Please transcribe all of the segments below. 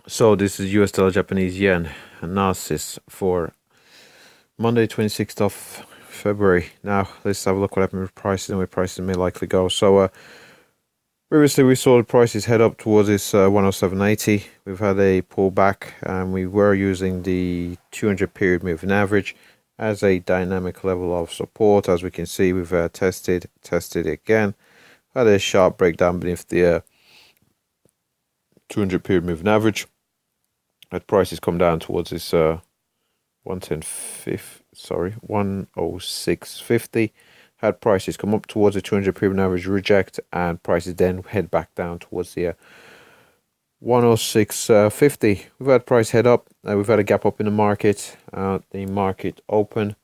So this is US dollar Japanese yen analysis for Monday 26th of February. Now let's have a look what happened with prices and where prices may likely go. So previously we saw the prices head up towards this 107.80. We've had a pullback and we were using the 200 period moving average as a dynamic level of support. As we can see, we've tested again, had a sharp breakdown beneath the 200 period moving average. Had prices come down towards this 106.50. Had prices come up towards the 200 period average, reject, and prices then head back down towards the 106.50. We've had price head up. We've had a gap up in the market. The market open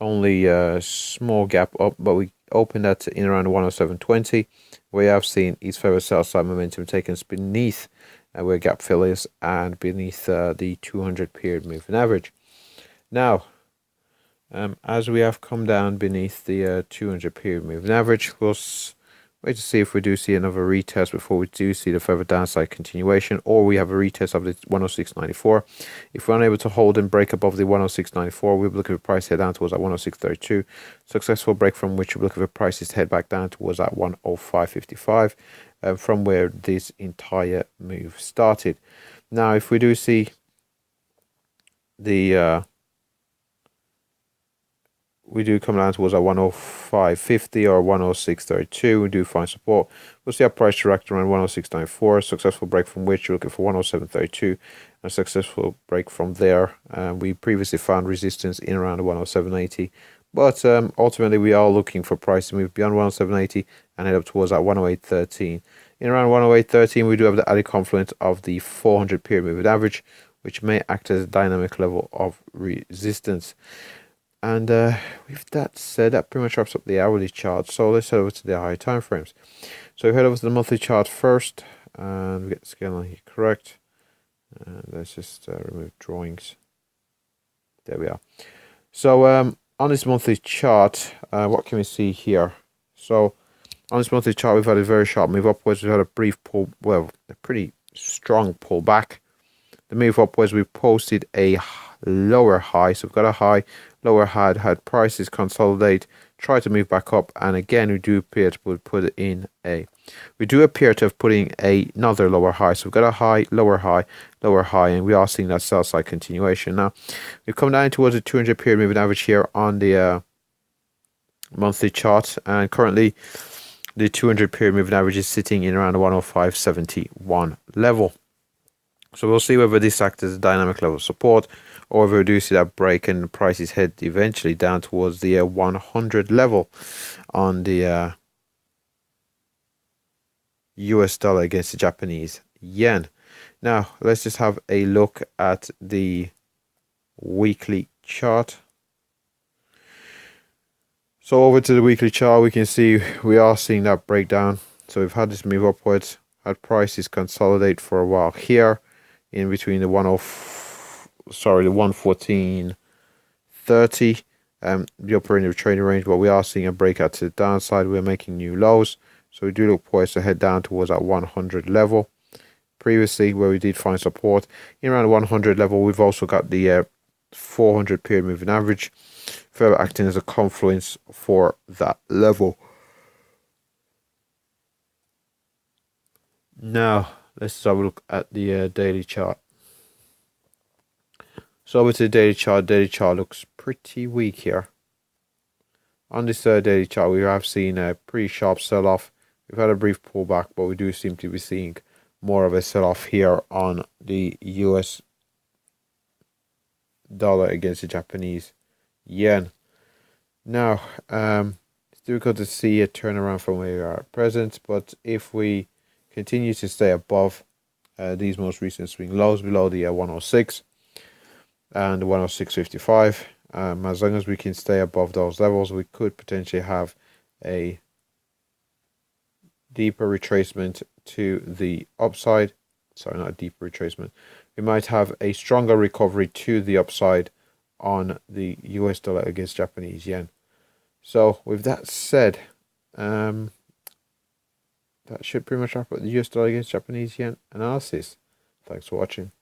only a small gap up, but we opened at in around 107.20. We have seen each further sell side momentum taken beneath where gap fill is and beneath the 200 period moving average. Now, as we have come down beneath the 200 period moving average, we'll wait to see if we do see another retest before we do see the further downside continuation, or we have a retest of the 106.94. If we're unable to hold and break above the 106.94, we'll be looking for price head down towards that 106.32. Successful break from which we're looking for prices to head back down towards that 105.55. From where this entire move started. Now, if we do see the we do come down towards our 105.50 or 106.32, we do find support. We'll see our price direct around 106.94. Successful break from which you're looking for 107.32, and a successful break from there. We previously found resistance in around 107.80. But ultimately, we are looking for price to move beyond 107.80 and head up towards that 108.13. In around 108.13, we do have the added confluence of the 400 period moving average, which may act as a dynamic level of resistance. And with that said, that pretty much wraps up the hourly chart. So let's head over to the higher time frames. So we head over to the monthly chart first, and we get the scale line here correct. And let's just remove drawings. There we are. So on this monthly chart, what can we see here? So on this monthly chart, we've had a very sharp move upwards. We've had a brief pull, well, a pretty strong pullback. The move upwards, we posted a lower high. So we've got a high, lower high, had prices consolidate, try to move back up, and again we do appear to have put in another lower high. So we've got a high, lower high, lower high, and we are seeing that sell side continuation. Now we've come down towards the 200 period moving average here on the monthly chart, and currently the 200 period moving average is sitting in around the 105.71 level. So we'll see whether this acts as a dynamic level of support, or if we do see that break and the prices head eventually down towards the 100 level on the US dollar against the Japanese yen. Now let's just have a look at the weekly chart. So over to the weekly chart, we can see we are seeing that breakdown. So we've had this move upwards, had prices consolidate for a while here in between the 114.30, the upper end of the trading range, but we are seeing a breakout to the downside. We're making new lows, so we do look poised to head down towards that 100 level. Previously, where we did find support in around the 100 level, we've also got the 400 period moving average, further acting as a confluence for that level. Now let's have a look at the daily chart. So over to the daily chart looks pretty weak here. On this daily chart, we have seen a pretty sharp sell-off. We've had a brief pullback, but we do seem to be seeing more of a sell-off here on the US dollar against the Japanese yen. Now, it's difficult to see a turnaround from where we are at present, but if we continue to stay above these most recent swing lows below the 106 and 106.55, as long as we can stay above those levels, we could potentially have a deeper retracement to the upside. Sorry, not a deeper retracement. We might have a stronger recovery to the upside on the US dollar against Japanese yen. So with that said, that should pretty much wrap up the US dollar against Japanese yen analysis Thanks for watching.